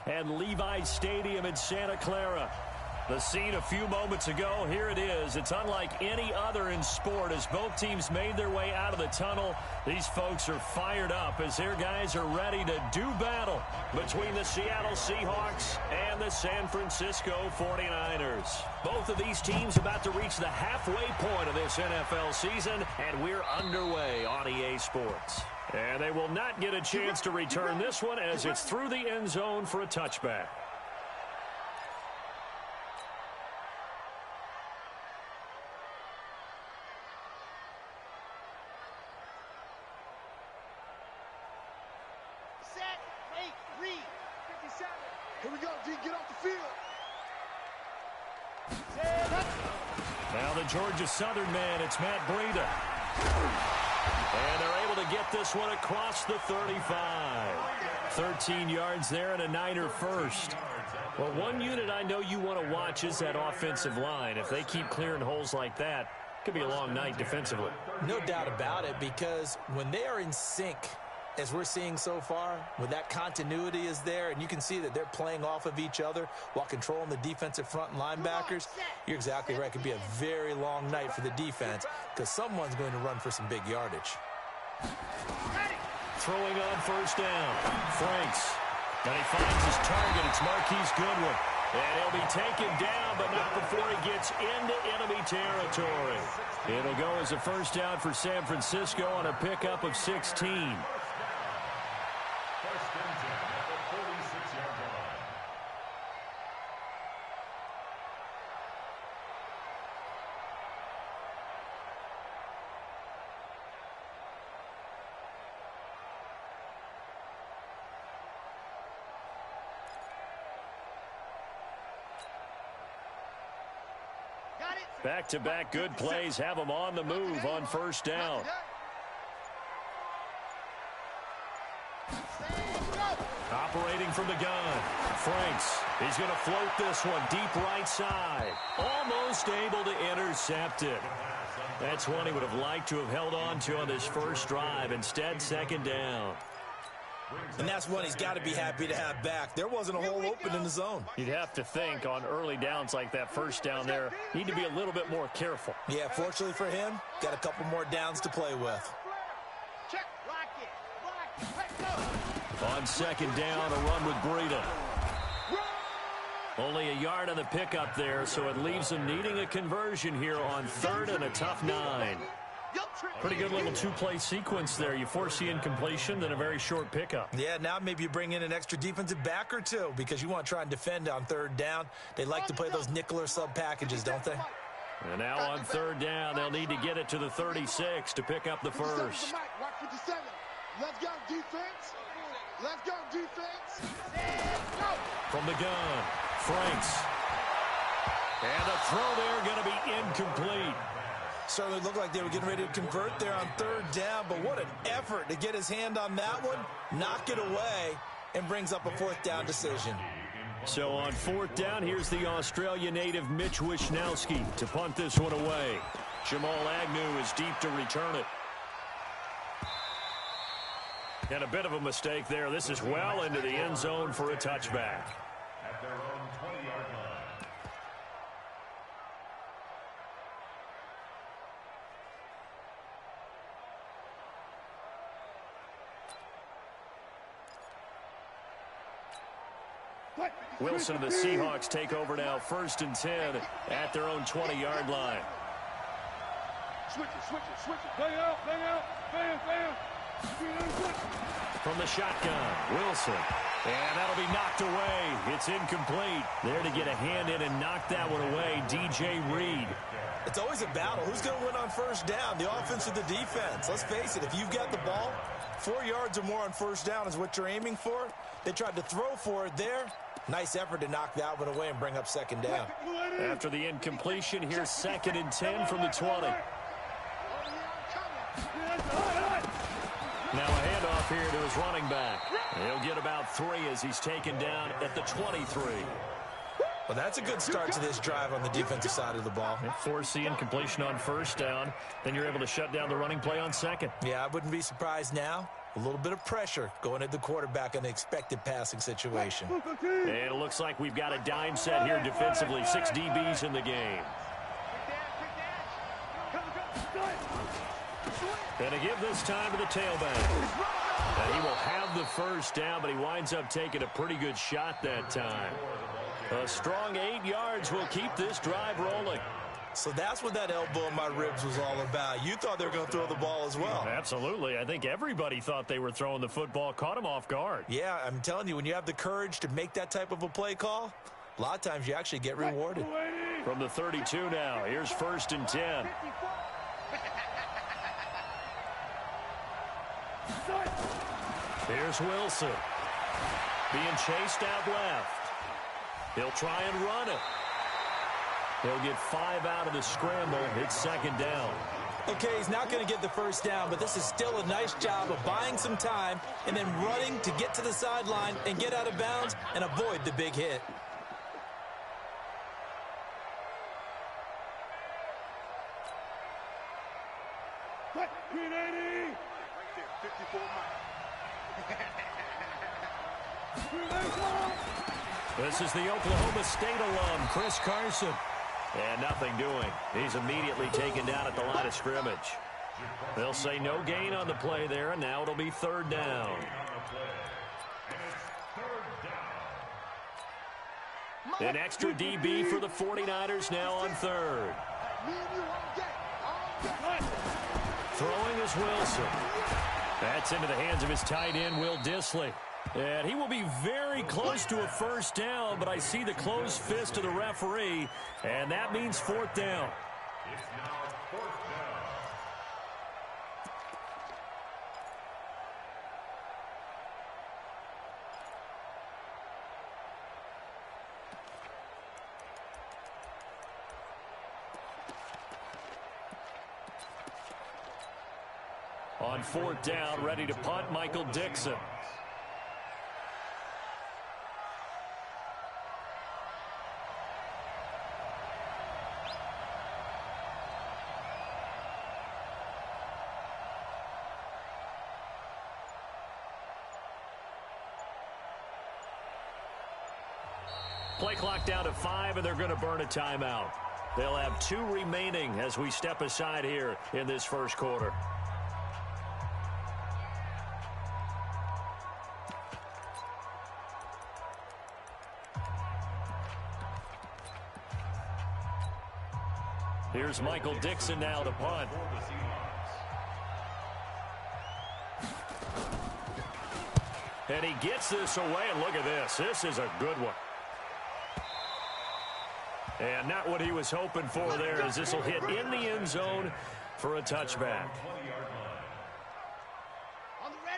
Territory and Levi Stadium in Santa Clara. The scene a few moments ago, here it is. It's unlike any other in sport as both teams made their way out of the tunnel. These folks are fired up as their guys are ready to do battle between the Seattle Seahawks and the San Francisco 49ers. Both of these teams about to reach the halfway point of this NFL season, and we're underway on EA Sports. And they will not get a chance to return this one as it's through the end zone for a touchback. Here we go, D, get off the field. Now the Georgia Southern man, it's Matt Breida. And they're able to get this one across the 35. 13 yards there and a Niner first. Well, one unit I know you want to watch is that offensive line. If they keep clearing holes like that, it could be a long night defensively. No doubt about it, because when they are in sync, as we're seeing so far, when that continuity is there and you can see that they're playing off of each other while controlling the defensive front and linebackers, you're exactly right. It could be a very long night for the defense because someone's going to run for some big yardage. Throwing on first down. Franks. And he finds his target. It's Marquise Goodwin. And he'll be taken down, but not before he gets into enemy territory. It'll go as a first down for San Francisco on a pickup of 16. Back-to-back good plays have them on the move on first down. Operating from the gun. Franks. He's going to float this one deep right side. Almost able to intercept it. That's one he would have liked to have held on to on this first drive. Instead, second down. And that's one he's got to be happy to have back. There wasn't a hole open in the zone. You'd have to think on early downs like that first down there, need to be a little bit more careful. Yeah, fortunately for him, got a couple more downs to play with. On second down, a run with Breida. Only a yard on the pickup there, so it leaves him needing a conversion here on third and a tough 9. Pretty good little two-play sequence there. You force the incompletion, then a very short pickup. Yeah, now maybe you bring in an extra defensive back or two because you want to try and defend on third down. They like to play those nickel or sub packages, don't they? And now on third down, they'll need to get it to the 36 to pick up the first. Let's go, defense. Let's go, defense. From the gun, Franks. And the throw there going to be incomplete. Certainly looked like they were getting ready to convert there on third down, but what an effort to get his hand on that one, knock it away, and brings up a fourth down decision. So on fourth down, here's the Australia native Mitch Wishnowski to punt this one away. Jamal Agnew is deep to return it. And a bit of a mistake there. This is well into the end zone for a touchback. At their own 20-yard line. Wilson and the Seahawks take over now, 1st and 10 at their own 20-yard line. Switch it. Bang out. Bam. From the shotgun, Wilson. And that'll be knocked away. It's incomplete. There to get a hand in and knock that one away, DJ Reed. It's always a battle. Who's going to win on first down, the offense or the defense? Let's face it, if you've got the ball, 4 yards or more on first down is what you're aiming for. They tried to throw for it there. Nice effort to knock that one away and bring up second down. After the incompletion, here's 2nd and 10 from the 20. Now a handoff here to his running back. He'll get about 3 as he's taken down at the 23. Well, that's a good start to this drive on the defensive side of the ball. Force the incompletion on first down. Then you're able to shut down the running play on second. Yeah, I wouldn't be surprised now A little bit of pressure going at the quarterback in the expected passing situation. And it looks like we've got a dime set here defensively. 6 DBs in the game. And to give this time to the tailback. And he will have the first down, but he winds up taking a pretty good shot that time. A strong 8 yards will keep this drive rolling. So that's what that elbow in my ribs was all about. You thought they were going to throw the ball as well. Absolutely. I think everybody thought they were throwing the football, caught him off guard. Yeah, I'm telling you, when you have the courage to make that type of a play call, a lot of times you actually get rewarded. From the 32 now, here's 1st and 10. Here's Wilson. Being chased out left. He'll try and run it. He'll get 5 out of the scramble. It's 2nd down. Okay, he's not going to get the first down, but this is still a nice job of buying some time and then running to get to the sideline and get out of bounds and avoid the big hit. This is the Oklahoma State alum, Chris Carson. And nothing doing. He's immediately taken down at the line of scrimmage. They'll say no gain on the play there, and now it'll be 3rd down. An extra DB for the 49ers now on 3rd. Throwing is Wilson. That's into the hands of his tight end, Will Dissly. And he will be very close to a first down, but I see the closed fist of the referee, and that means 4th down. It's now 4th down. On 4th down, ready to punt, Michael Dixon. Play clock down to 5, and they're going to burn a timeout. They'll have 2 remaining as we step aside here in this first quarter. Here's Michael Dixon now to punt. And he gets this away, and look at this. This is a good one. And not what he was hoping for there, as this will hit in the end zone for a touchback.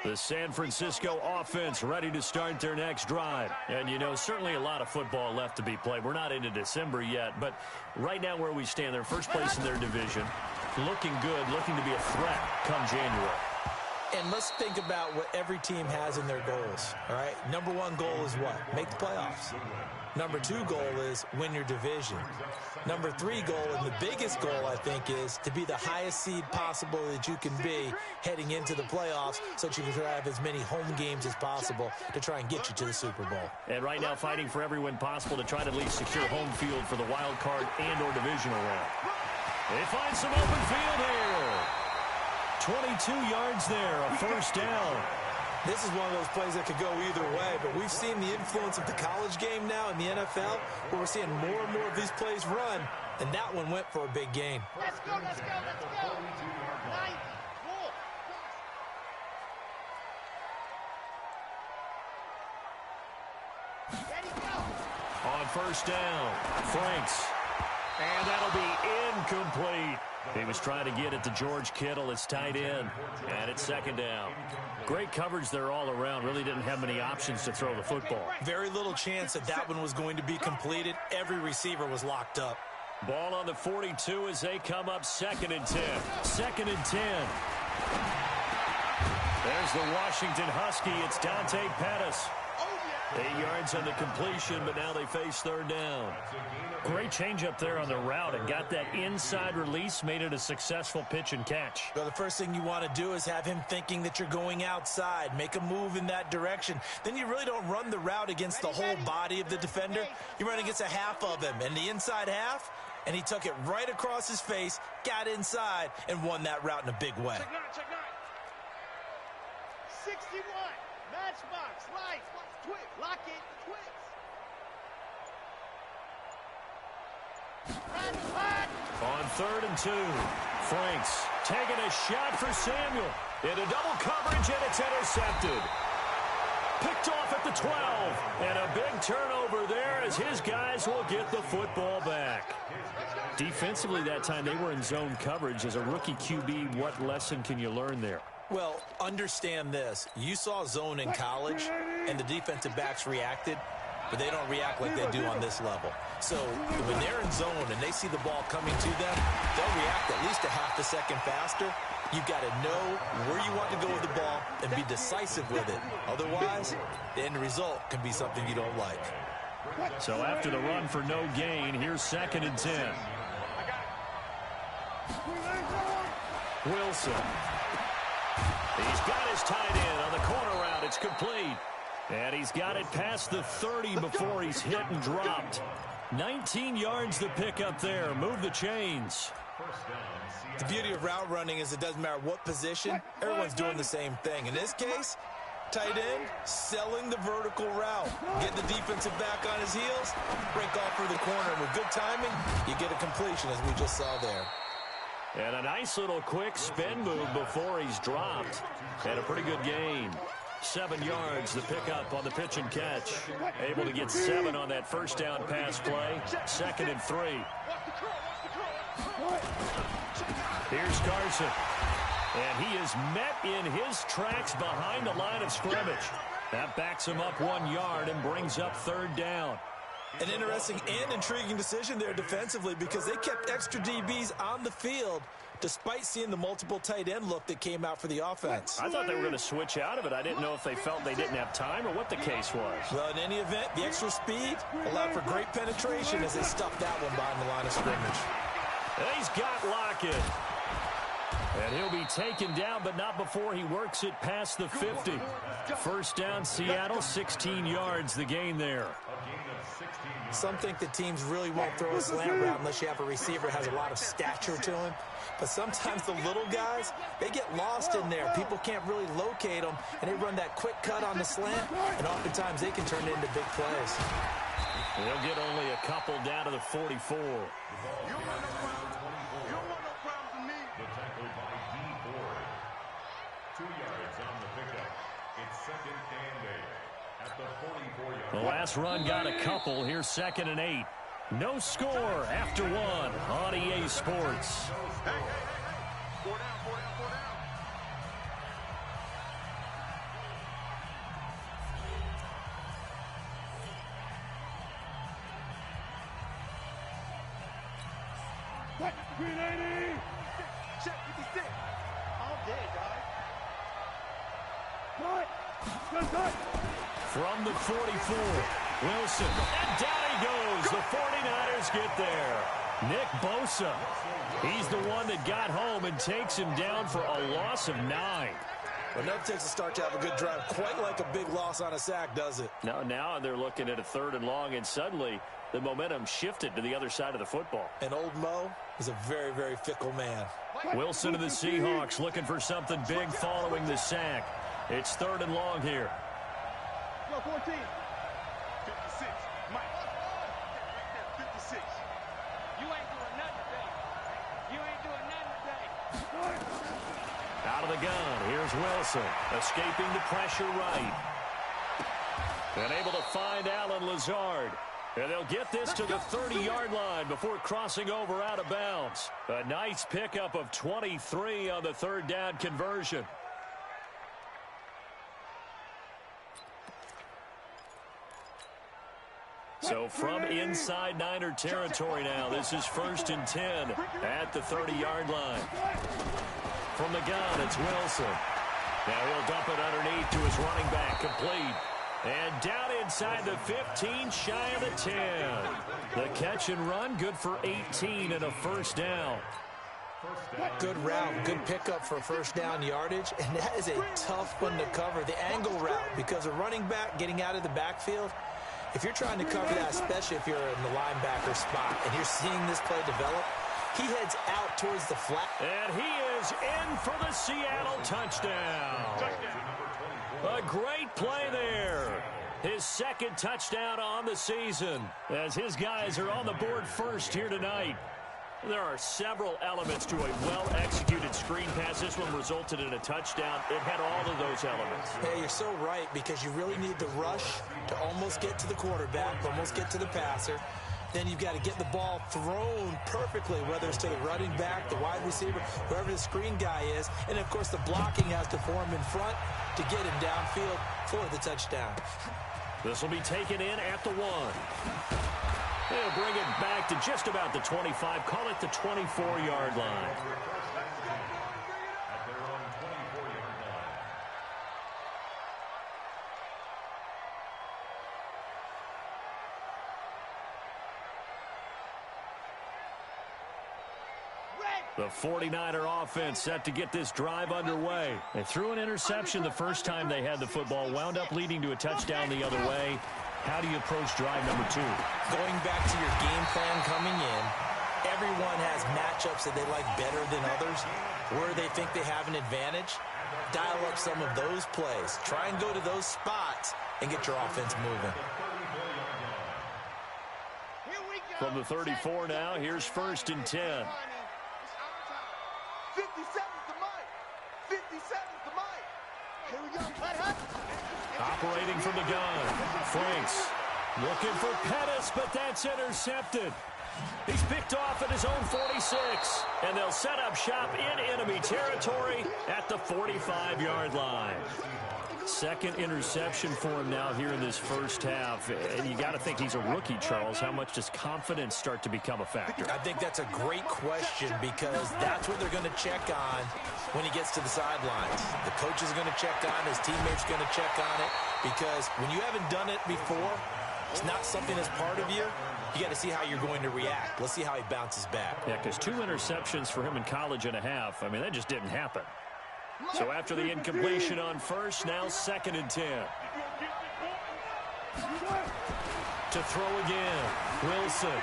The San Francisco offense ready to start their next drive. And, you know, certainly a lot of football left to be played. We're not into December yet, but right now where we stand, they're first place in their division. Looking good, looking to be a threat come January. And let's think about what every team has in their goals, all right? Number 1 goal is what? Make the playoffs. Number 2 goal is win your division. Number 3 goal, and the biggest goal, I think, is to be the highest seed possible that you can be heading into the playoffs so that you can have as many home games as possible to try and get you to the Super Bowl. And right now fighting for every win possible to try to at least secure home field for the wild card and or divisional round. They find some open field here. 22 yards there, a first down. This is one of those plays that could go either way, but we've seen the influence of the college game now in the NFL, where we're seeing more and more of these plays run, and that one went for a big gain. Let's go, let's go, let's go. 94. Ready, go. On first down, Franks. And that'll be incomplete. He was trying to get it to George Kittle. It's tight end, and it's 2nd down. Great coverage there all around. Really didn't have many options to throw the football. Very little chance that that one was going to be completed. Every receiver was locked up. Ball on the 42 as they come up 2nd and 10. 2nd and 10. There's the Washington Husky. It's Dante Pettis. Oh, yeah. 8 yards on the completion, but now they face third down. Great change up there on the route and got that inside release, made it a successful pitch and catch. Well, the first thing you want to do is have him thinking that you're going outside, make a move in that direction. Then you really don't run the route against the whole body of the defender. You run against a half of him, and the inside half, and he took it right across his face, got inside, and won that route in a big way. Check nine. 61. Matchbox. Lights. Twix. Lock it. Twix. On 3rd and 2, Franks taking a shot for Samuel. Into double coverage, and it's intercepted. Picked off at the 12. And a big turnover there as his guys will get the football back. Defensively that time, they were in zone coverage. As a rookie QB, what lesson can you learn there? Well, understand this. You saw zone in college, and the defensive backs reacted, but they don't react like they do on this level. So when they're in zone and they see the ball coming to them, they'll react at least a half a second faster. You've got to know where you want to go with the ball and be decisive with it. Otherwise, the end result can be something you don't like. So after the run for no gain, here's 2nd and 10. Wilson. He's got his tight end on the corner route. It's complete. And he's got it past the 30 before he's hit and dropped. 19 yards to pick up there. Move the chains. The beauty of route running is it doesn't matter what position. Everyone's doing the same thing. In this case, tight end, selling the vertical route. Get the defensive back on his heels, break off for the corner. And with good timing, you get a completion, as we just saw there. And a nice little quick spin move before he's dropped. And a pretty good gain. 7 yards to pick up on the pitch and catch. Able to get 7 on that first down pass play. 2nd and 3. Here's Carson. And he is met in his tracks behind the line of scrimmage. That backs him up 1 yard and brings up third down. An interesting and intriguing decision there defensively because they kept extra DBs on the field despite seeing the multiple tight end look that came out for the offense. I thought they were going to switch out of it. I didn't know if they felt they didn't have time or what the case was. Well, in any event, the extra speed allowed for great penetration as they stuffed that one behind the line of scrimmage. And he's got Lockett. And he'll be taken down, but not before he works it past the 50. First down, Seattle, 16 yards, the gain there. Some think that teams really won't throw a slant route unless you have a receiver who has a lot of stature to him. But sometimes the little guys, they get lost in there. People can't really locate them, and they run that quick cut on the slant, and oftentimes they can turn it into big plays. They'll get only a couple down to the 44. The last run got a couple. Here's 2nd and 8. No score after 1 on EA Sports. Check 56. All day, dog. From the 44, Wilson, and down he goes. The 49ers get there. Nick Bosa, he's the one that got home and takes him down for a loss of 9. Well, never takes a start to have a good drive. Quite like a big loss on a sack, does it? Now they're looking at a 3rd and long, and suddenly the momentum shifted to the other side of the football. And old Mo is a very, very fickle man. Wilson and the Seahawks looking for something big following the sack. It's 3rd and long here. Go 14. 56. Mike. 56. You ain't doing nothing today. You ain't doing nothing today. Out of the gun, here's Wilson, escaping the pressure right. And able to find Alan Lazard. And they'll get this to the 30-yard line before crossing over out of bounds. A nice pickup of 23 on the 3rd down conversion. So from inside Niner territory now, this is 1st and 10 at the 30-yard line. From the gun, it's Wilson. Now he'll dump it underneath to his running back, complete. And down inside the 15, shy of the 10. The catch and run, good for 18 and a first down. Good route, good pickup for first down yardage, and that is a tough one to cover, the angle route, because a running back getting out of the backfield, if you're trying to cover that, especially if you're in the linebacker spot, and you're seeing this play develop, he heads out towards the flat. And he is in for the Seattle touchdown. A great play there. His second touchdown on the season, as his guys are on the board first here tonight. There are several elements to a well-executed screen pass. This one resulted in a touchdown. It had all of those elements. Yeah, you're so right, because you really need the rush to almost get to the quarterback, almost get to the passer. Then you've got to get the ball thrown perfectly, whether it's to the running back, the wide receiver, whoever the screen guy is. And, of course, the blocking has to form in front to get him downfield for the touchdown. This will be taken in at the 1. They'll bring it back to just about the 25. Call it the 24-yard line. The 49er offense set to get this drive underway. They threw an interception the first time they had the football, wound up leading to a touchdown the other way. How do you approach drive number 2? Going back to your game plan coming in, everyone has matchups that they like better than others, where they think they have an advantage. Dial up some of those plays. Try and go to those spots and get your offense moving. From the 34 now, here's 1st and 10. 57's the mic. 57's the mic. Here we go. Operating from the gun. Franks looking for Pettis, but that's intercepted. He's picked off at his own 46. And they'll set up shop in enemy territory at the 45-yard line. Second interception for him now here in this first half. And you got to think he's a rookie, Charles. How much does confidence start to become a factor? I think that's a great question, because that's what they're going to check on when he gets to the sidelines. The coach is going to check on, his teammates are going to check on it, because when you haven't done it before, it's not something that's part of you. You got to see how you're going to react. Let's see how he bounces back. Yeah, because 2 interceptions for him in college and a half. I mean, that just didn't happen. So after the incompletion on first, now 2nd and 10. To throw again. Wilson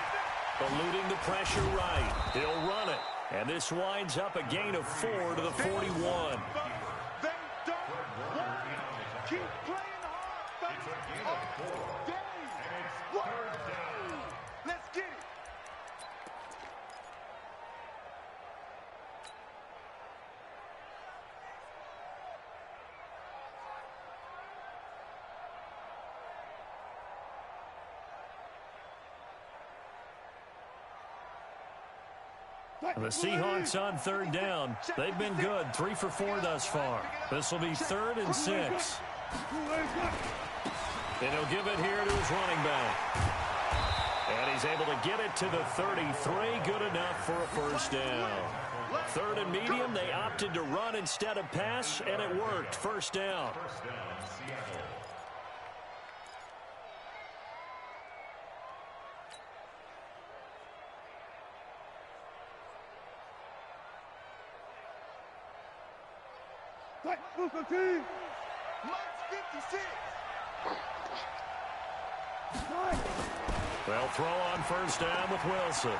eluding the pressure right. He'll run it. And this winds up a gain of 4 to the 41. They don't want to keep playing hard. Let's get it. And the Seahawks on 3rd down. They've been good, 3 for 4 thus far. This will be 3rd and 6. And he'll give it here to his running back. And he's able to get it to the 33. Good enough for a first down. 3rd and medium. They opted to run instead of pass, and it worked. First down. Mike's 56. They'll throw on first down with Wilson.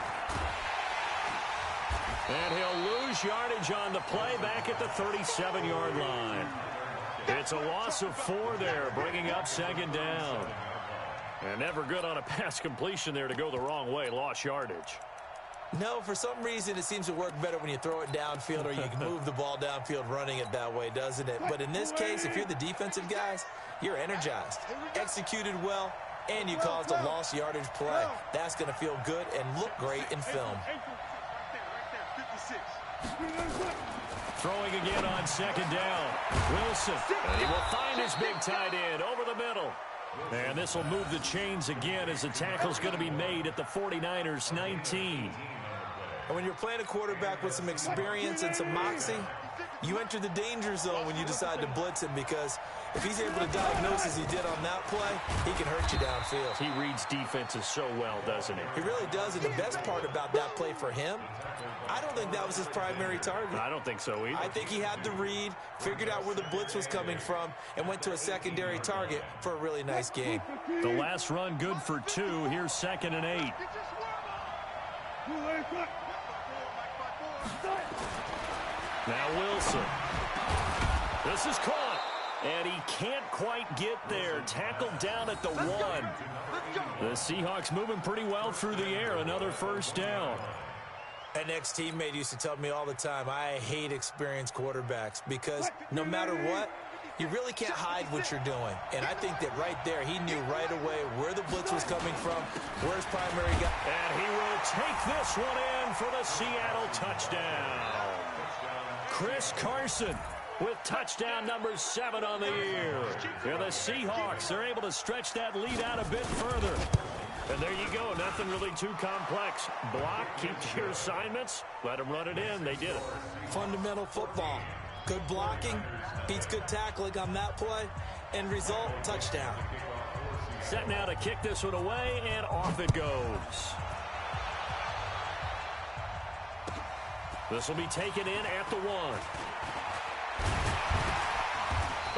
And he'll lose yardage on the play back at the 37-yard line. It's a loss of 4 there, bringing up 2nd down. And never good on a pass completion there to go the wrong way. Lost yardage. No, for some reason it seems to work better when you throw it downfield, or you can move the ball downfield running it that way, doesn't it? But in this case, if you're the defensive guys, you're energized, executed well, and you caused a lost yardage play. That's going to feel good and look great in film. Throwing again on 2nd down. Wilson. And he will find his big tight end over the middle. And this will move the chains again as the tackle's going to be made at the 49ers 19. And when you're playing a quarterback with some experience and some moxie, You enter the danger zone when you decide to blitz him, because if he's able to diagnose as he did on that play, he can hurt you downfield. He reads defenses so well, doesn't he? He really does, and the best part about that play for him, I don't think that was his primary target. I don't think so either. I think he had the read, figured out where the blitz was coming from, and went to a secondary target for a really nice game. The last run good for 2. Here's 2nd and 8. Now Wilson. This is caught. And he can't quite get there. Tackled down at the 1. The Seahawks moving pretty well through the air. Another first down. An ex-teammate used to tell me all the time, I hate experienced quarterbacks, because no matter what, you really can't hide what you're doing. And I think that right there, he knew right away where the blitz was coming from, where his primary guy. And he will take this one in for the Seattle touchdown. Chris Carson with touchdown number 7 on the year. And the Seahawks are able to stretch that lead out a bit further. And there you go. Nothing really too complex. Block, keep to your assignments, let them run it in. They did it. Fundamental football. Good blocking, beats good tackling on that play, and result, touchdown. Set now to kick this one away, and off it goes. This will be taken in at the 1.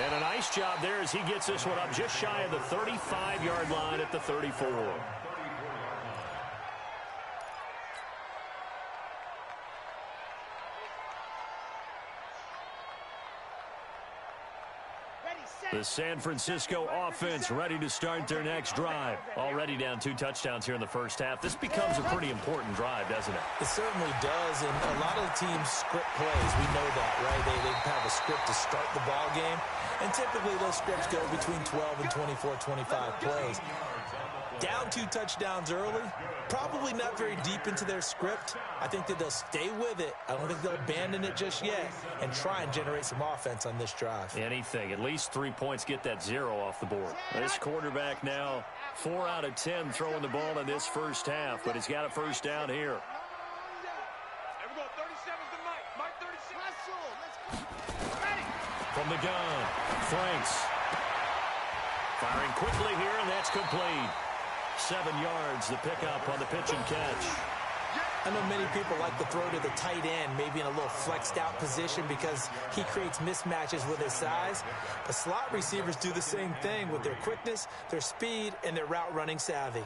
And a nice job there as he gets this one up just shy of the 35-yard line at the 34. The San Francisco offense ready to start their next drive. Already down 2 touchdowns here in the first half. This becomes a pretty important drive, doesn't it? It certainly does, and a lot of the teams script plays. We know that, right? They have a script to start the ball game, and typically those scripts go between 12 and 24, 25 plays. Down 2 touchdowns early, probably not very deep into their script. I think that they'll stay with it. I don't think they'll abandon it just yet and try and generate some offense on this drive. Anything. At least 3 points, get that 0 off the board. This quarterback now 4 out of 10 throwing the ball in this first half, but he's got a first down here. From the gun, Franks. Firing quickly here, and that's complete. 7 yards, the pickup on the pitch and catch. I know many people like to throw to the tight end, maybe in a little flexed out position because he creates mismatches with his size. But slot receivers do the same thing with their quickness, their speed, and their route running savvy.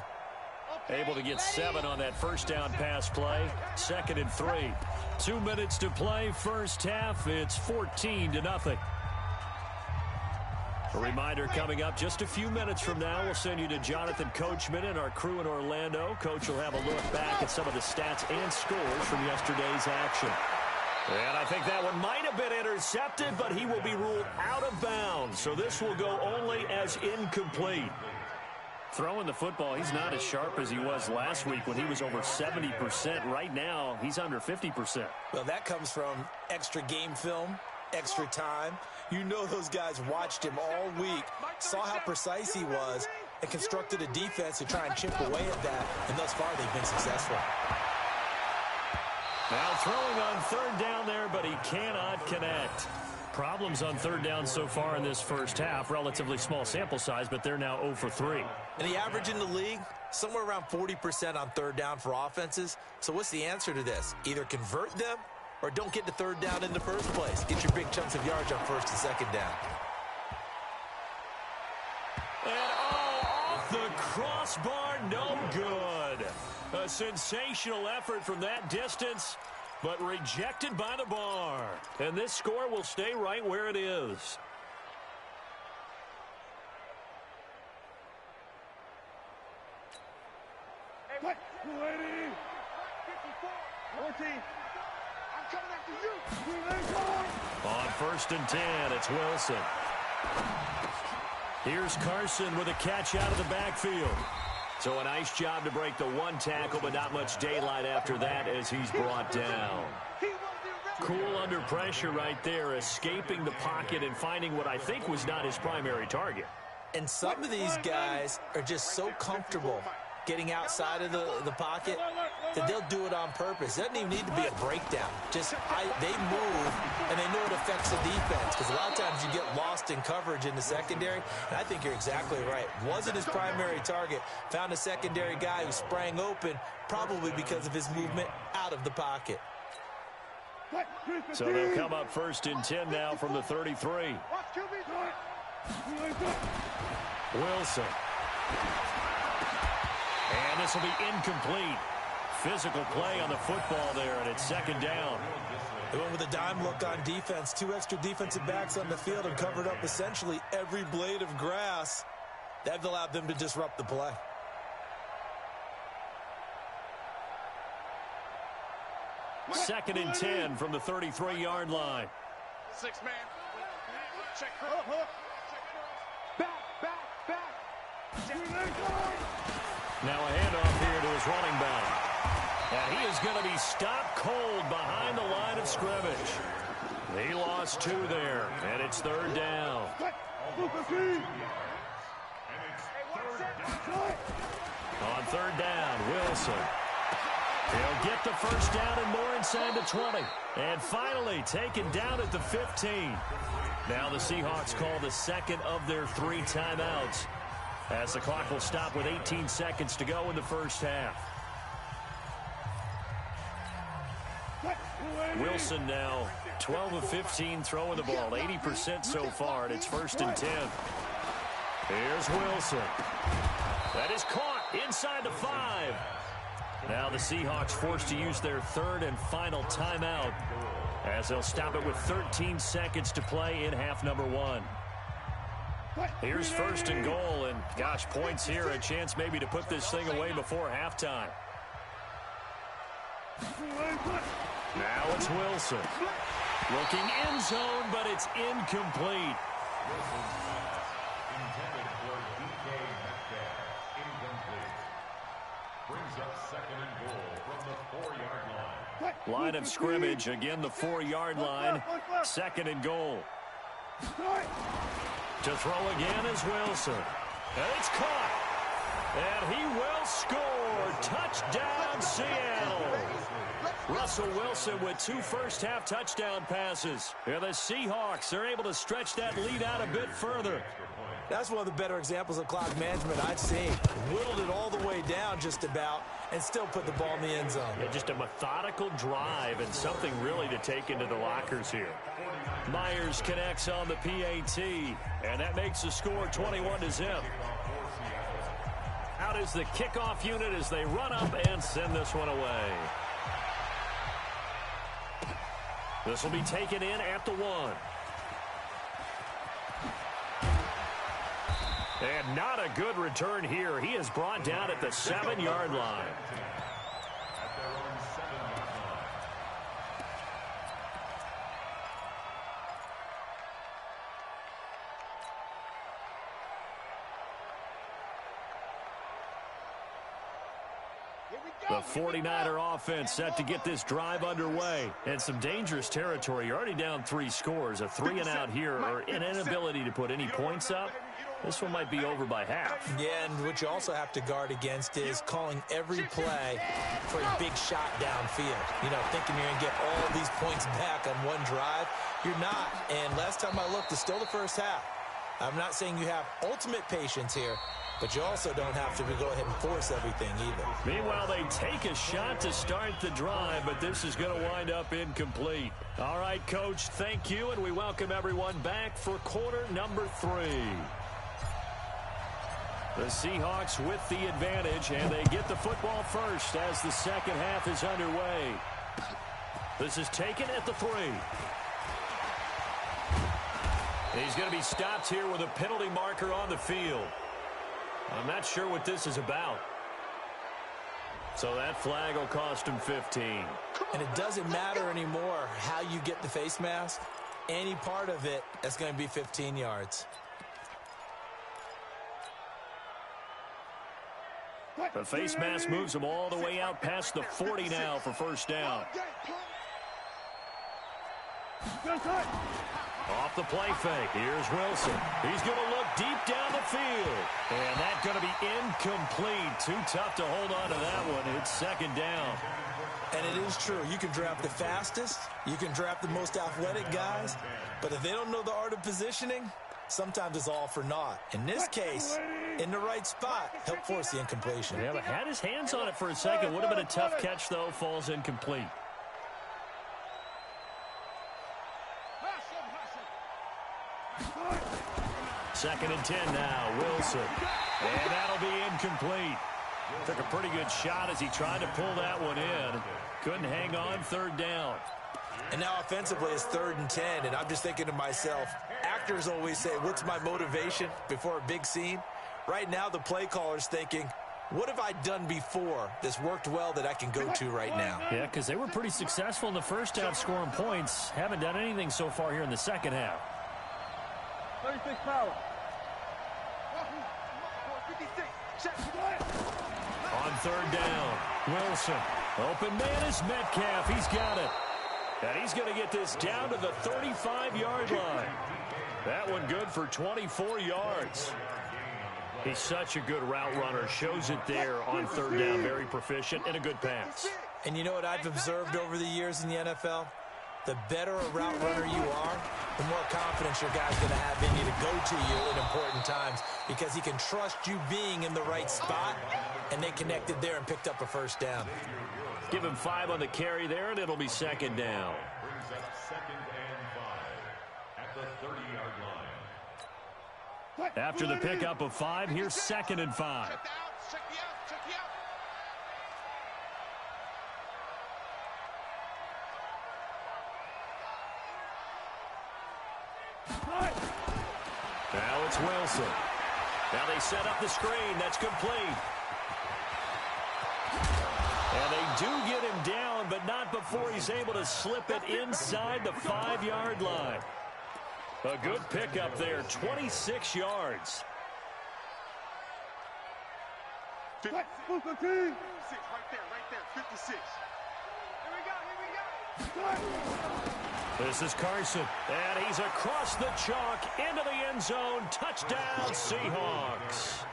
Able to get 7 on that first down pass play. 2nd and 3. 2 minutes to play first half. It's 14-0. A reminder coming up just a few minutes from now. We'll send you to Jonathan Coachman and our crew in Orlando. Coach will have a look back at some of the stats and scores from yesterday's action. And I think that one might have been intercepted, but he will be ruled out of bounds. So this will go only as incomplete. Throwing the football, he's not as sharp as he was last week when he was over 70%. Right now, he's under 50%. Well, that comes from extra game film, extra time. You know those guys watched him all week, saw how precise he was, and constructed a defense to try and chip away at that. And thus far, they've been successful. Now throwing on 3rd down there, but he cannot connect. Problems on 3rd down so far in this first half. Relatively small sample size, but they're now 0 for 3. And the average in the league, somewhere around 40% on 3rd down for offenses. So what's the answer to this? Either convert them or don't get to 3rd down in the first place. Get your big chunks of yards on 1st and 2nd down. And off the crossbar, no good. A sensational effort from that distance, but rejected by the bar. And this score will stay right where it is. Hey, 14. I'm coming after you. On 1st and 10, it's Wilson. Here's Carson with a catch out of the backfield. So a nice job to break the 1 tackle, but not much daylight after that as he's brought down. Cool under pressure right there, escaping the pocket and finding what I think was not his primary target. And some of these guys are just so comfortable getting outside of the pocket, that they'll do it on purpose. It doesn't even need to be a breakdown. Just they move, and they know it affects the defense, because a lot of times you get lost in coverage in the secondary, and I think you're exactly right. Wasn't his primary target. Found a secondary guy who sprang open, probably because of his movement out of the pocket. So they'll come up 1st and 10 now from the 33. Wilson. And this will be incomplete. Physical play on the football there, and it's 2nd down. They went with a dime look on defense. 2 extra defensive backs on the field and covered up essentially every blade of grass. That allowed them to disrupt the play. Second and 10 from the 33-yard line. 6-man. Check. Back. Now a handoff here to his running back. And he is going to be stopped cold behind the line of scrimmage. He lost 2 there, and it's 3rd down. On 3rd down, Wilson. He'll get the 1st down and more inside the 20. And finally taken down at the 15. Now the Seahawks call the 2nd of their 3 timeouts, as the clock will stop with 18 seconds to go in the 1st half. Wilson now 12 of 15 throwing the ball, 80% so far, and it's 1st and 10. Here's Wilson. That is caught inside the 5. Now the Seahawks forced to use their 3rd and final timeout, as they'll stop it with 13 seconds to play in half number 1. Here's 1st and goal, and gosh, points here, a chance maybe to put this thing away before halftime. Now it's Wilson. Looking end zone, but it's incomplete. Intended for DK Metcalf. Incomplete. Brings up 2nd and goal from the 4-yard line. Line of scrimmage, again the 4-yard line. 2nd and goal. To throw again is Wilson. And it's caught. And he will score. Touchdown, Seattle. Russell Wilson with 2 first-half touchdown passes. And the Seahawks are able to stretch that lead out a bit further. That's one of the better examples of clock management I've seen. Whittled it all the way down just about and still put the ball in the end zone. Yeah, just a methodical drive and something really to take into the lockers here. Myers connects on the PAT, and that makes the score 21-0. Out is the kickoff unit as they run up and send this one away. This will be taken in at the 1. And not a good return here. He is brought down at the 7-yard line. The 49er offense set to get this drive underway. And some dangerous territory. You're already down 3 scores. A 3-and-out here, or an inability to put any points up. This one might be over by half. Yeah, and what you also have to guard against is calling every play for a big shot downfield. You know, thinking you're going to get all these points back on one drive. You're not. And last time I looked, it's still the first half. I'm not saying you have ultimate patience here, but you also don't have to go ahead and force everything either. Meanwhile, they take a shot to start the drive, but this is going to wind up incomplete. All right, Coach, thank you, and we welcome everyone back for quarter number 3. The Seahawks with the advantage, and they get the football first as the second half is underway. This is taken at the 3. He's going to be stopped here with a penalty marker on the field. I'm not sure what this is about. So that flag will cost him 15. And it doesn't matter anymore how you get the face mask. Any part of it is going to be 15 yards. The face mask moves him all the way out past the 40 now for first down. Off the play fake. Here's Wilson. He's going to look deep down the field. And that's going to be incomplete. Too tough to hold on to that one. It's second down. And it is true. You can draft the fastest. You can draft the most athletic guys. But if they don't know the art of positioning, sometimes it's all for naught. In this case, in the right spot, help force the incompletion. Yeah, but had his hands on it for a second. Would have been a tough catch, though. Falls incomplete. Second and 10 now. Wilson. And that'll be incomplete. Took a pretty good shot as he tried to pull that one in. Couldn't hang on. Third down. And now offensively it's 3rd and 10, and I'm just thinking to myself, actors always say, what's my motivation before a big scene? Right now the play caller's thinking, what have I done before that's worked well that I can go to right now? Yeah, because they were pretty successful in the first half scoring points. Haven't done anything so far here in the second half. 36 power. 56. Check. On third down, Wilson. Open man is Metcalf. He's got it. And he's going to get this down to the 35-yard line. That one good for 24 yards. He's such a good route runner. Shows it there on third down. Very proficient and a good pass. And you know what I've observed over the years in the NFL? The better a route runner you are, the more confidence your guy's going to have in you to go to you in important times because he can trust you being in the right spot, and they connected there and picked up a first down. Give him 5 on the carry there, and it'll be second down. Brings up 2nd and 5 at the 30-yard line. After the pickup of 5, here's 2nd and 5. Check the out. Check the out. Check the out. Now it's Wilson. Now they set up the screen. That's complete. And they do get him down, but not before he's able to slip it inside the 5-yard line. A good pickup there, 26 yards. 56. Right there. 56. Here we go. This is Carson, and he's across the chalk into the end zone. Touchdown, Seahawks.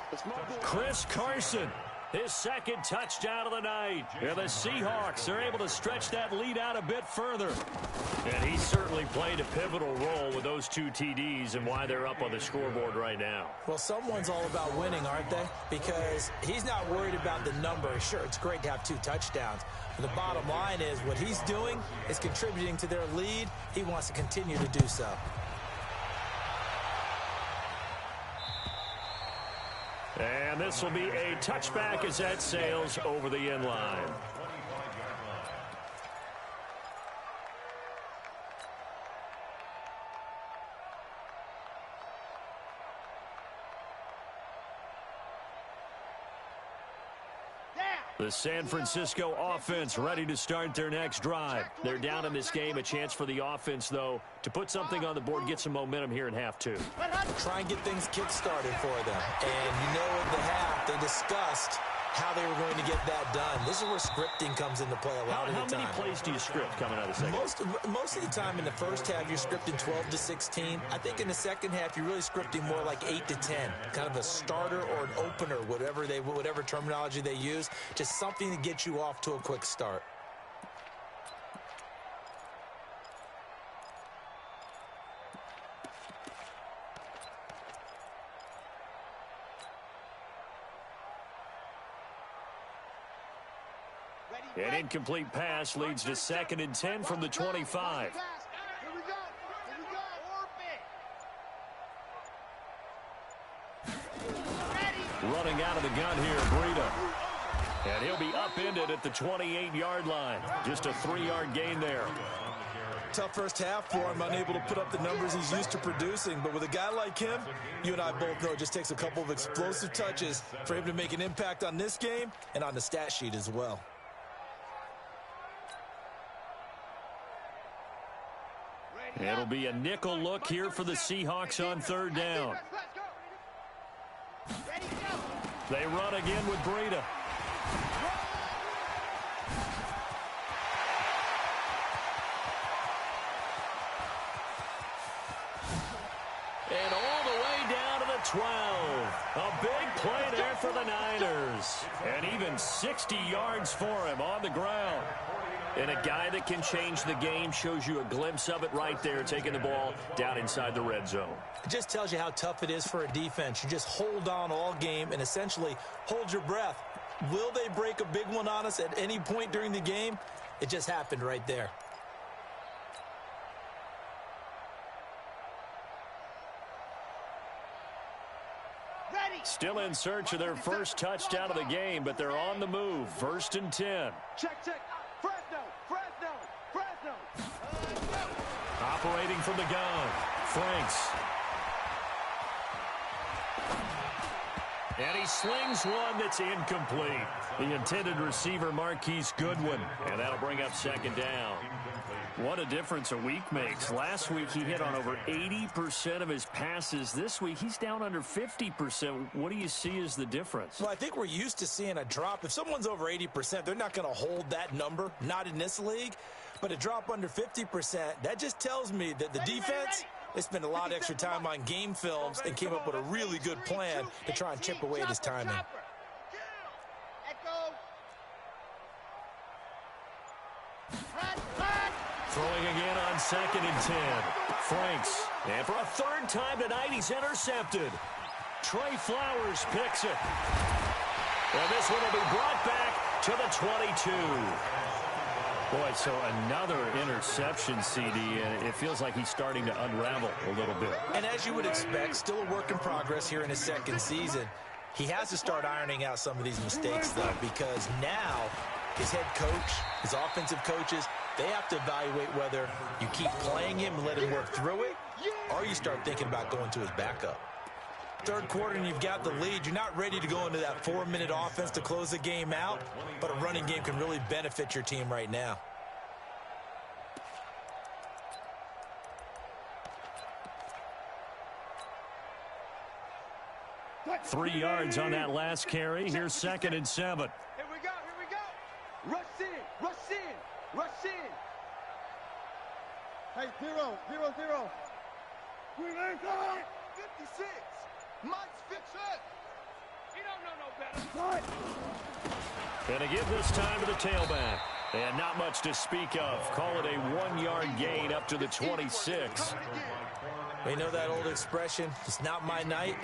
Chris Carson, his second touchdown of the night. And the Seahawks are able to stretch that lead out a bit further. And he certainly played a pivotal role with those 2 TDs and why they're up on the scoreboard right now. Well, someone's all about winning, aren't they? Because he's not worried about the number. Sure, it's great to have 2 touchdowns. But the bottom line is what he's doing is contributing to their lead. He wants to continue to do so. And this will be a touchback as that sails over the end line. The San Francisco offense ready to start their next drive. They're down in this game. A chance for the offense, though, to put something on the board, get some momentum here in half 2. Try and get things kick-started for them. And you know at the half, they discussed how they were going to get that done. This is where scripting comes into play a lot of the time. How many plays do you script coming out of the second? Most of the time in the first half, you're scripting 12 to 16. I think in the second half, you're really scripting more like 8 to 10. Kind of a starter or an opener, whatever terminology they use. Just something to get you off to a quick start. An incomplete pass leads to 2nd and 10 from the 25. Here we go. Running out of the gun here, Breida. And he'll be upended at the 28-yard line. Just a 3-yard gain there. Tough first half for him, unable to put up the numbers he's used to producing. But with a guy like him, you and I both know it just takes a couple of explosive touches for him to make an impact on this game and on the stat sheet as well. It'll be a nickel look here for the Seahawks on third down. They run again with Breida. And all the way down to the 12. A big play there for the Niners. And even 60 yards for him on the ground. And a guy that can change the game, shows you a glimpse of it right there, taking the ball down inside the red zone. It just tells you how tough it is for a defense. You just hold on all game and essentially hold your breath. Will they break a big one on us at any point during the game? It just happened right there. Still in search of their first touchdown of the game, but they're on the move. 1st and 10. Check. Fresno. Operating from the gun. Franks. And he slings one that's incomplete. The intended receiver, Marquise Goodwin. And that'll bring up 2nd down. What a difference a week makes. Last week he hit on over 80% of his passes. This week he's down under 50%. What do you see as the difference? Well, I think we're used to seeing a drop. If someone's over 80%, they're not going to hold that number, not in this league. But a drop under 50%, that just tells me that the defense, they spent a lot of extra time on game films and came up with a really good plan to try and chip away at his timing. Throwing again on 2nd and 10. Franks. And for a 3rd time tonight, he's intercepted. Trey Flowers picks it. And this one will be brought back to the 22. Boy, so another interception, CD, and it feels like he's starting to unravel a little bit. And as you would expect, still a work in progress here in his 2nd season. He has to start ironing out some of these mistakes, though, because now his head coach, his offensive coaches, they have to evaluate whether you keep playing him and let him work through it, or you start thinking about going to his backup. 3rd quarter and you've got the lead. You're not ready to go into that 4-minute offense to close the game out, but a running game can really benefit your team right now. Three yards on that last carry. Here's 2nd and 7. Here we go. Rush in. Hey, 0. 56. Mike's fix it. You don't know no better. And to give this time to the tailback. And not much to speak of. Call it a 1-yard gain up to the 26. You know that old expression, it's not my night?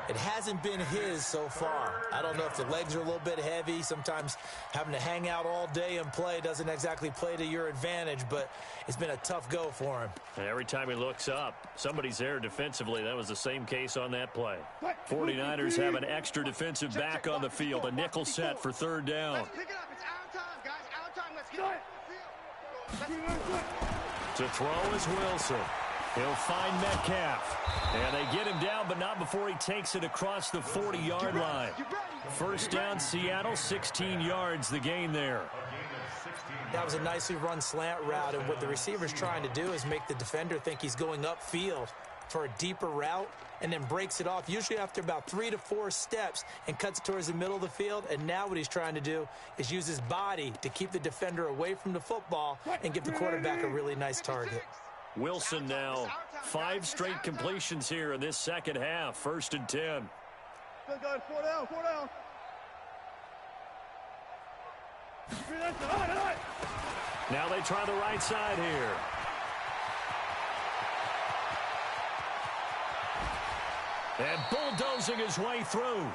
It hasn't been his so far. I don't know if the legs are a little bit heavy. Sometimes having to hang out all day and play doesn't exactly play to your advantage, but it's been a tough go for him. And every time he looks up, somebody's there defensively. That was the same case on that play. 49ers have an extra defensive back on the field. A nickel set for 3rd down. Let's pick it up. It's our time, guys. Our time. Let's get it. To throw is Wilson. He'll find Metcalf. And they get him down, but not before he takes it across the 40-yard line. 1st down, Seattle, 16 yards, the gain there. That was a nicely run slant route, and what the receiver's trying to do is make the defender think he's going upfield for a deeper route and then breaks it off, usually after about 3 to 4 steps, and cuts towards the middle of the field. And now what he's trying to do is use his body to keep the defender away from the football and give the quarterback a really nice target. Wilson now 5 straight completions here in this 2nd half. 1st and 10. 4 down. Now they try the right side here. And bulldozing his way through.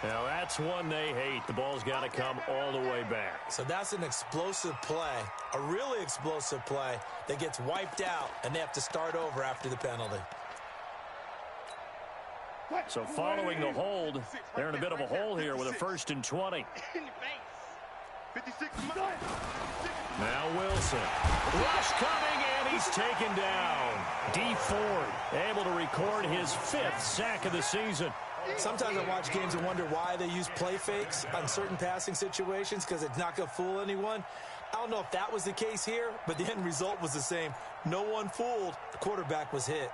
Now that's one they hate. The ball's got to come all the way back. So that's an explosive play, a really explosive play that gets wiped out, and they have to start over after the penalty. So following the hold, they're in a bit of a hole here with a 1st and 20. 56. Now Wilson. Rush coming, and he's taken down. D. Ford able to record his 5th sack of the season. Sometimes I watch games and wonder why they use play fakes on certain passing situations, because it's not going to fool anyone. I don't know if that was the case here, but the end result was the same. No one fooled. The quarterback was hit.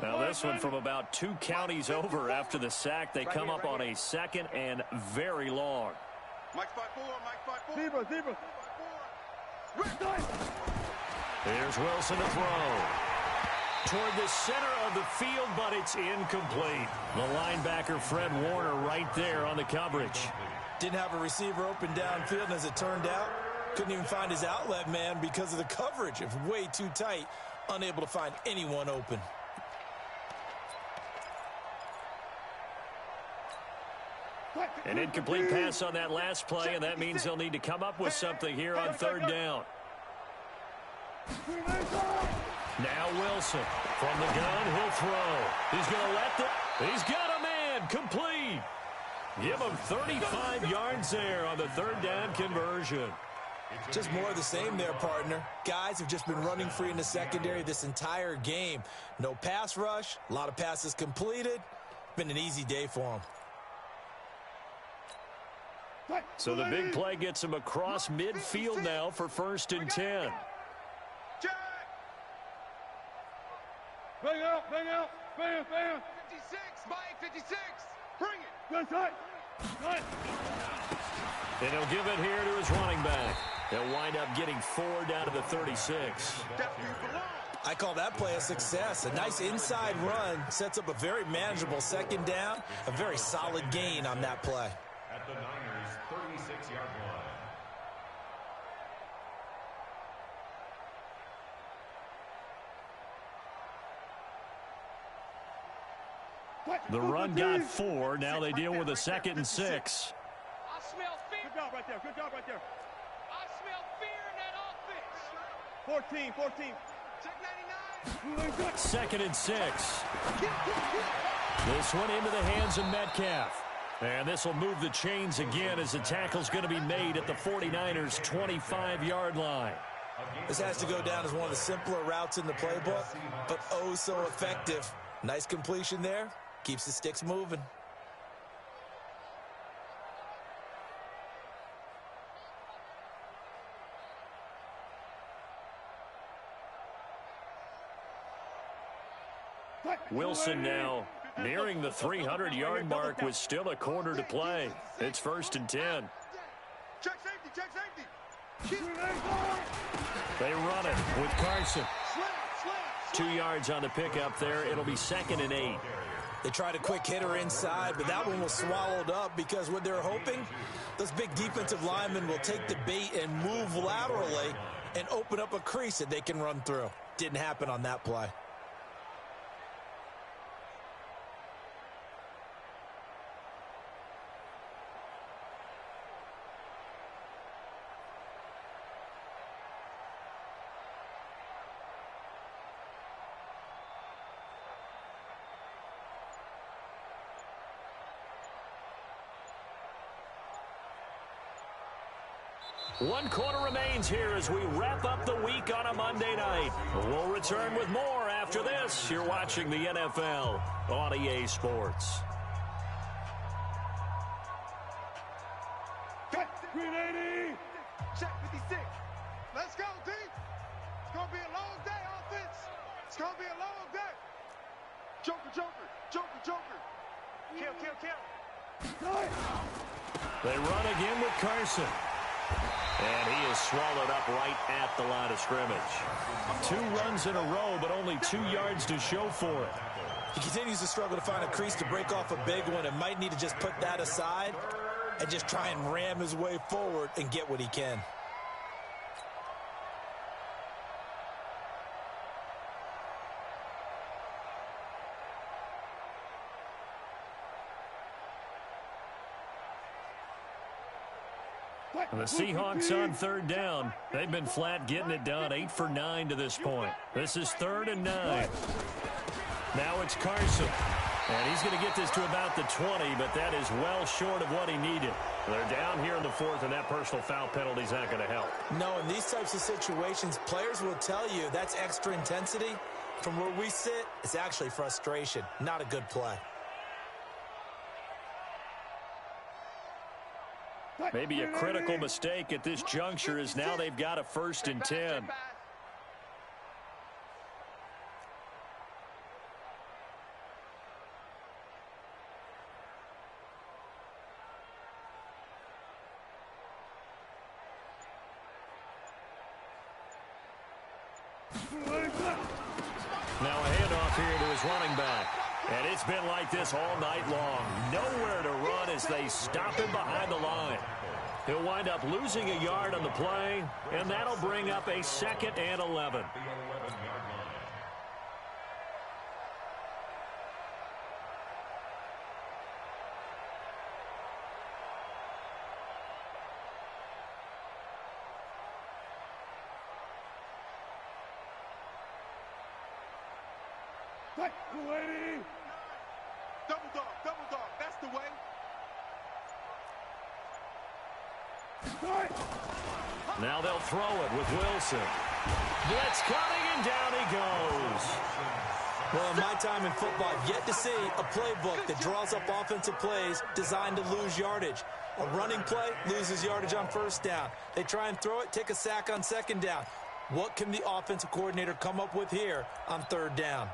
Now this one from about 2 counties over after the sack. They come up on a 2nd and very long. Mike 5-4, Mike 5-4. Zebra. Here's Wilson to throw. Toward the center of the field, but it's incomplete. The linebacker, Fred Warner, right there on the coverage. Didn't have a receiver open downfield, and as it turned out, couldn't even find his outlet man because of the coverage. It was way too tight, unable to find anyone open. An incomplete pass on that last play, and that means they'll need to come up with something here on 3rd down. Now Wilson from the gun, he'll throw. He's going to he's got a man, complete. Give him 35 yards there on the 3rd down conversion. Just more of the same there, partner. Guys have just been running free in the secondary this entire game. No pass rush, a lot of passes completed. Been an easy day for them. So the big play gets him across midfield now for 1st and 10. Bang out. Bam. 56, Mike, 56. Bring it. Good side. And he'll give it here to his running back. They'll wind up getting 4 down to the 36. I call that play a success. A nice inside run sets up a very manageable 2nd down. A very solid gain on that play. At the Niners' 36-yard line. The run got 4. Now they deal with a 2nd and 6. I smell fear. Good job right there. I smell fear in that offense. 14. Check 99. 2nd and 6. This one into the hands of Metcalf. And this will move the chains again as the tackle's going to be made at the 49ers' 25-yard line. This has to go down as one of the simpler routes in the playbook, but oh so effective. Nice completion there. Keeps the sticks moving. Wilson now nearing the 300-yard mark with still a quarter to play. It's 1st and 10. Check safety. They run it with Carson. 2 yards on the pickup there. It'll be 2nd and 8. They tried a quick hitter inside, but that one was swallowed up because what they're hoping, those big defensive linemen will take the bait and move laterally and open up a crease that they can run through. Didn't happen on that play. One quarter remains here as we wrap up the week on a Monday night. We'll return with more after this. You're watching the NFL on EA Sports. Green 80. Check 56. Let's go, D. It's going to be a long day, offense. It's going to be a long day. Joker. Kill. They run again with Carson. And he is swallowed up right at the line of scrimmage. 2 runs in a row, but only 2 yards to show for it. He continues to struggle to find a crease to break off a big one and might need to just put that aside and just try and ram his way forward and get what he can. The Seahawks on 3rd down. They've been flat getting it done. 8 for 9 to this point. This is 3rd and 9. Now it's Carson. And he's going to get this to about the 20, but that is well short of what he needed. They're down here in the 4th, and that personal foul penalty is not going to help. No, in these types of situations, players will tell you that's extra intensity. From where we sit, it's actually frustration. Not a good play. Maybe a critical mistake at this juncture is now they've got a 1st and 10. Now a handoff here to his running back. And it's been like this all night long. Nowhere to run as they stop him behind the line. He'll wind up losing a yard on the play, and that'll bring up a 2nd and 11. Lady. Double dog, that's the way. Now they'll throw it with Wilson. Blitz coming, and down he goes. Well, in my time in football, I've yet to see a playbook that draws up offensive plays designed to lose yardage. A running play loses yardage on 1st down. They try and throw it, take a sack on 2nd down. What can the offensive coordinator come up with here on 3rd down?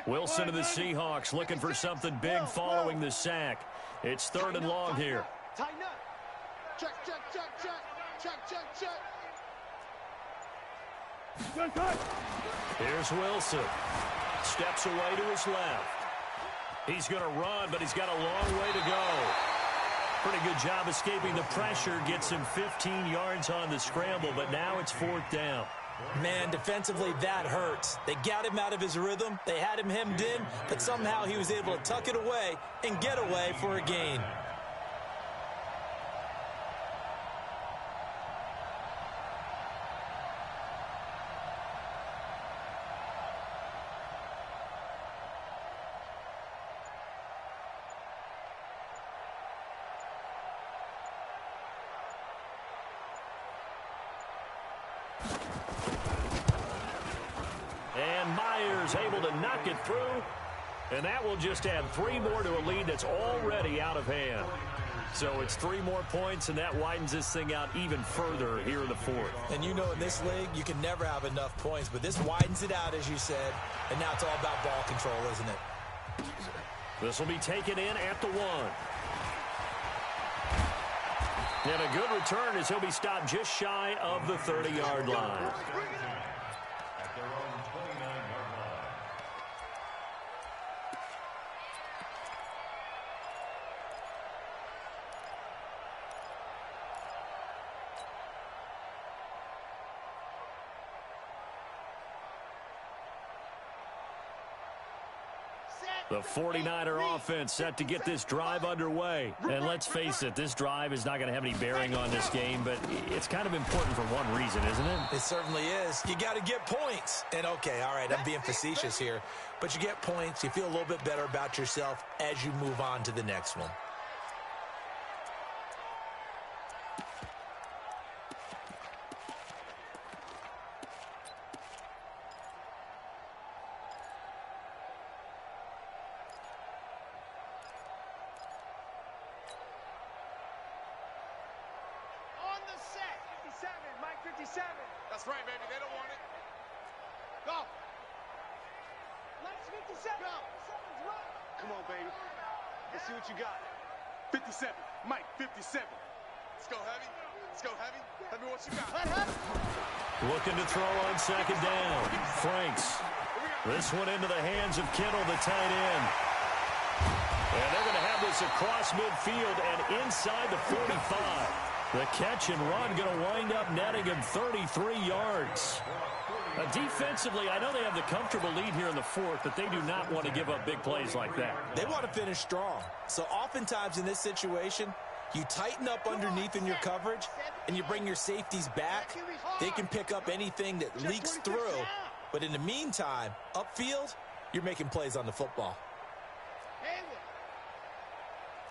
Wilson of the Seahawks looking for something big following the sack. It's 3rd and long here. Tighten up. Check. Here's Wilson. Steps away to his left. He's going to run, but he's got a long way to go. Pretty good job escaping the pressure. Gets him 15 yards on the scramble, but now it's 4th down. Man, defensively, that hurts. They got him out of his rhythm. They had him hemmed in, but somehow he was able to tuck it away and get away for a gain. And Myers able to knock it through. And that will just add 3 more to a lead that's already out of hand. So it's 3 more points, and that widens this thing out even further here in the 4th. And you know in this league, you can never have enough points, but this widens it out, as you said. And now it's all about ball control, isn't it? This will be taken in at the 1. And a good return as he'll be stopped just shy of the 30-yard line. At their own 29-yard line. The 49er offense set to get this drive underway. And let's face it, this drive is not going to have any bearing on this game, but it's kind of important for one reason, isn't it? It certainly is. You got to get points. And okay, all right, I'm being facetious here, but you get points. You feel a little bit better about yourself as you move on to the next one. That's right, baby. They don't want it. Go. Let's 57. Go. Come on, baby. Let's see what you got. 57. Mike, 57. Let's go heavy. Let's go heavy. Tell me what you got. Looking to throw on 2nd down. Franks. This one into the hands of Kittle, the tight end. And they're going to have this across midfield and inside the 45. The catch and run going to wind up netting him 33 yards. Defensively, I know they have the comfortable lead here in the 4th, but they do not want to give up big plays like that. They want to finish strong. So oftentimes in this situation, you tighten up underneath in your coverage, and you bring your safeties back. They can pick up anything that leaks through. But in the meantime, upfield, you're making plays on the football.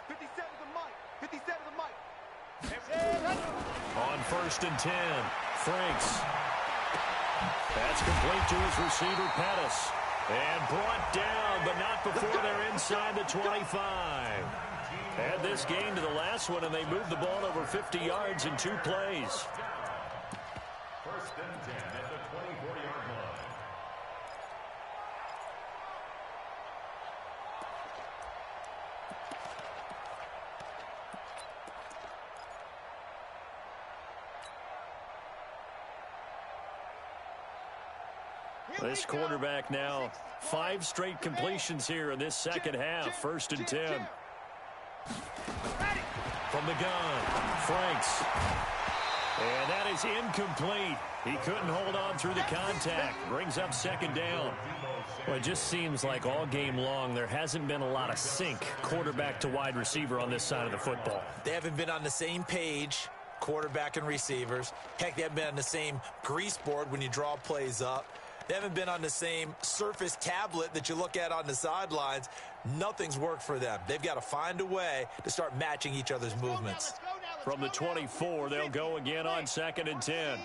57 to Mike. 57 to Mike. On 1st and 10, Franks. That's complete to his receiver, Pettis. And brought down, but not before they're inside the 25. Had this game to the last one, and they moved the ball over 50 yards in 2 plays. 1st and 10 at the 24-yard line. This quarterback now 5 straight completions here in this second half. 1st and 10. From the gun, Franks. And that is incomplete. He couldn't hold on through the contact. Brings up 2nd down. Well, it just seems like all game long there hasn't been a lot of sync quarterback to wide receiver on this side of the football. They haven't been on the same page, quarterback and receivers. Heck, they haven't been on the same grease board when you draw plays up. They haven't been on the same surface tablet that you look at on the sidelines. Nothing's worked for them. They've got to find a way to start matching each other's movements. From the 24, they'll go again on 2nd and 10.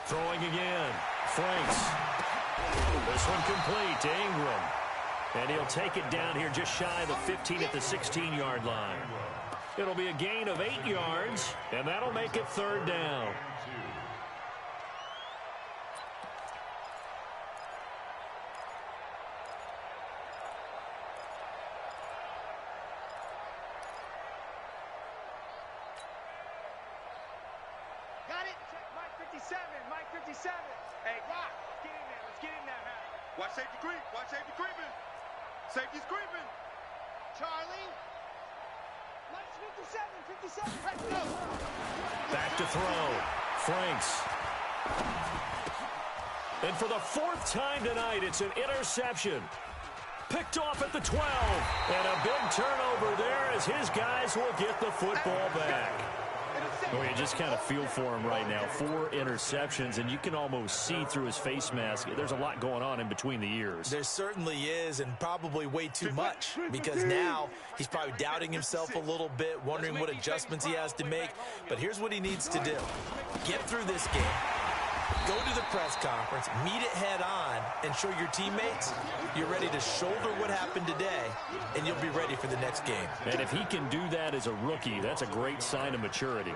Throwing again. Franks. This one complete to Ingram. And he'll take it down here just shy of the 15 at the 16-yard line. It'll be a gain of 8 yards, and that'll make it 3rd down. Mike 57. Hey, Rock, let's get in there. Let's get in there, man. Watch safety creep. Watch safety creeping. Safety's creeping. Charlie. Mike's 57. Let's go. Back to throw. Franks. And for the 4th time tonight, it's an interception. Picked off at the 12. And a big turnover there as his guys will get the football back. Well, you just kind of feel for him right now. 4 interceptions, and you can almost see through his face mask. There's a lot going on in between the ears. There certainly is, and probably way too much, because now he's probably doubting himself a little bit, wondering what adjustments he has to make. But here's what he needs to do. Get through this game. Go to the press conference, meet it head on, and show your teammates you're ready to shoulder what happened today, and you'll be ready for the next game. And if he can do that as a rookie, that's a great sign of maturity.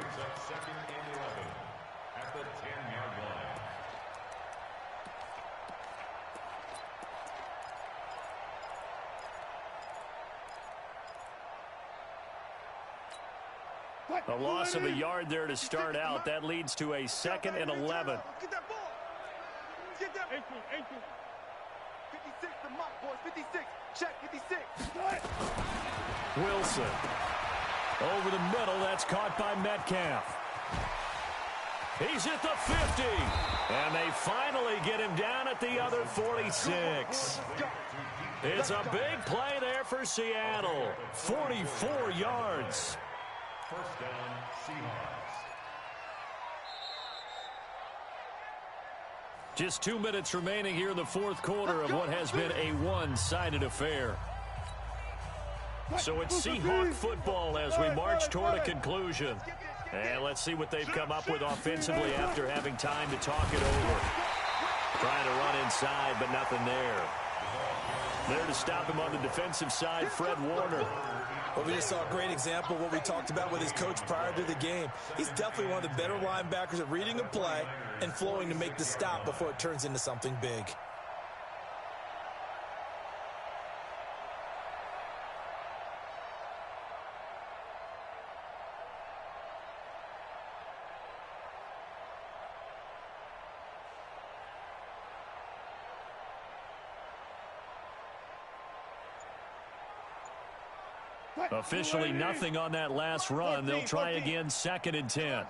A loss of a yard there to start out. That leads to a 2nd and 11. Get that ball. Get that. 18. 56, the mark, boys. 56. Check, 56. Wilson. Over the middle. That's caught by Metcalf. He's at the 50. And they finally get him down at the other 46. It's a big play there for Seattle. 44 yards. 1st down, Seahawks. Just 2 minutes remaining here in the 4th quarter of what has been a one-sided affair. So it's Seahawk football as we march toward a conclusion. And let's see what they've come up with offensively after having time to talk it over. Trying to run inside, but nothing there. There to stop him on the defensive side, Fred Warner. Well, we just saw a great example of what we talked about with his coach prior to the game. He's definitely one of the better linebackers at reading a play and flowing to make the stop before it turns into something big. Officially nothing on that last run. They'll try again 2nd and 10.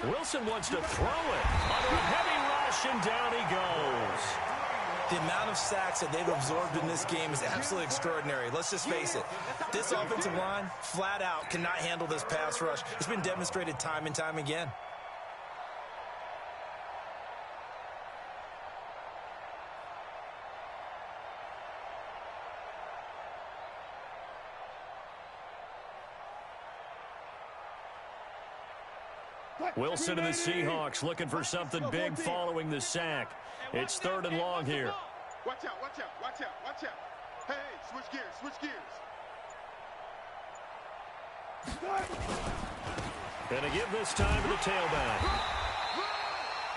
Wilson wants to throw it. Under a heavy rush, and down he goes. The amount of sacks that they've absorbed in this game is absolutely extraordinary. Let's just face it. This offensive line, flat out, cannot handle this pass rush. It's been demonstrated time and time again. Wilson and the Seahawks looking for something big following the sack. It's 3rd and long here. Watch out, watch out, watch out, watch out. Hey, switch gears, switch gears. Gonna give this time to the tailback.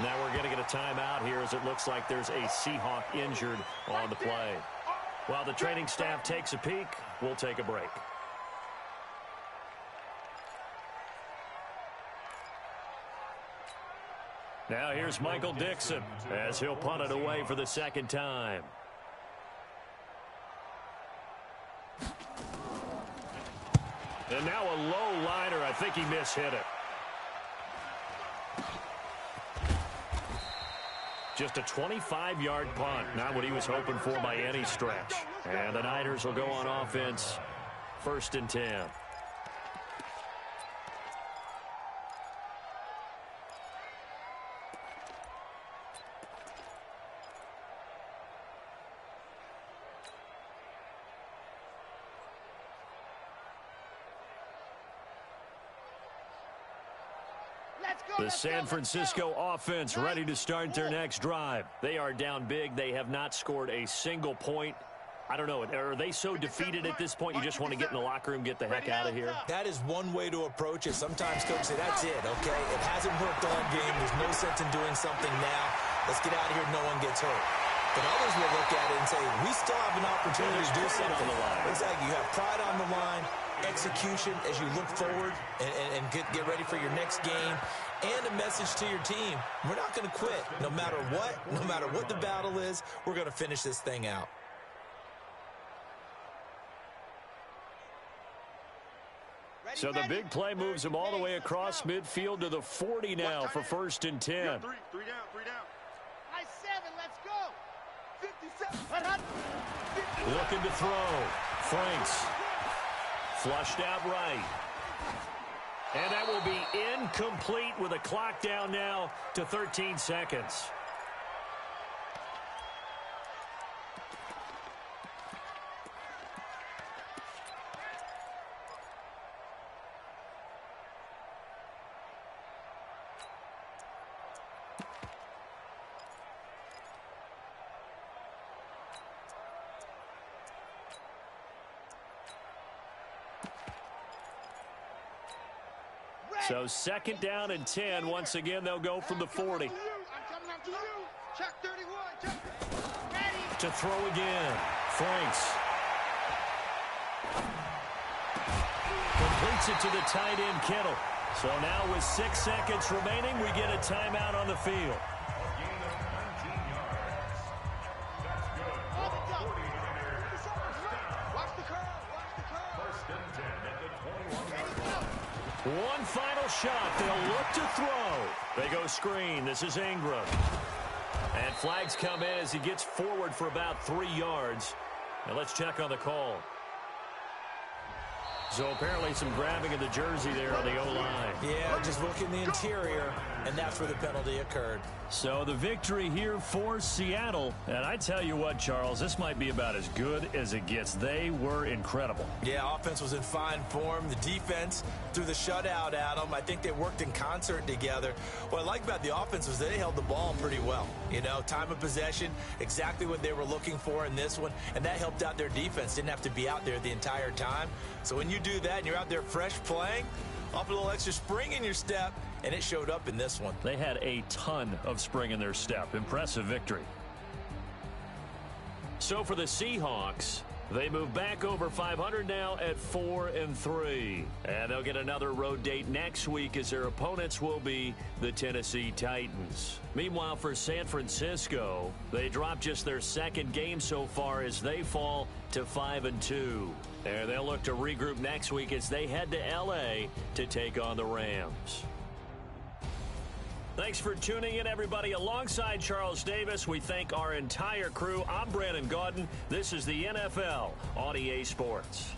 Now we're going to get a timeout here as it looks like there's a Seahawk injured on the play. While the training staff takes a peek, we'll take a break. Now here's Michael Dixon as he'll punt it away for the second time. And now a low liner. I think he mishit it. Just a 25-yard punt. Not what he was hoping for by any stretch. And the Niners will go on offense. 1st and 10. The San Francisco offense ready to start their next drive. They are down big. They have not scored a single point. I don't know. Are they so defeated at this point you just want to get in the locker room, get the heck out of here? That is one way to approach it. Sometimes coaches say, that's it, okay? It hasn't worked all game. There's no sense in doing something now. Let's get out of here. No one gets hurt. But others will look at it and say, we still have an opportunity to do something. On the line. Exactly. You have pride on the line, execution as you look forward and get ready for your next game, and a message to your team. We're not going to quit. No matter what the battle is, we're going to finish this thing out. So the big play moves him all the way across midfield to the 40 now for 1st and 10. Three down. High 7, let's go. 57. Looking to throw. Franks. Flushed out right. And that will be incomplete with a clock down now to 13 seconds. So 2nd down and 10. Once again, they'll go from the 40. I'm coming up to you. Check 31. Check. Ready. To throw again. Franks. Completes it to the tight end, Kittle. So now with 6 seconds remaining, we get a timeout on the field. One final shot. They'll look to throw. They go screen. This is Ingram. And flags come in as he gets forward for about 3 yards. And let's check on the call. So apparently some grabbing of the jersey there on the O-line. Yeah, just look in the interior, and that's where the penalty occurred. So the victory here for Seattle. And I tell you what, Charles, this might be about as good as it gets. They were incredible. Yeah, offense was in fine form. The defense threw the shutout at them. I think they worked in concert together. What I like about the offense was they held the ball pretty well. You know, time of possession, exactly what they were looking for in this one, and that helped out their defense. Didn't have to be out there the entire time. So when you do that and you're out there fresh playing, up a little extra spring in your step, and it showed up in this one. They had a ton of spring in their step. Impressive victory. So for the Seahawks, they move back over 500 now at 4-3. And they'll get another road date next week as their opponents will be the Tennessee Titans. Meanwhile, for San Francisco, they drop just their 2nd game so far as they fall to 5-2. And they'll look to regroup next week as they head to L.A. to take on the Rams. Thanks for tuning in, everybody. Alongside Charles Davis, we thank our entire crew. I'm Brandon Gaudin. This is the NFL on EA Sports.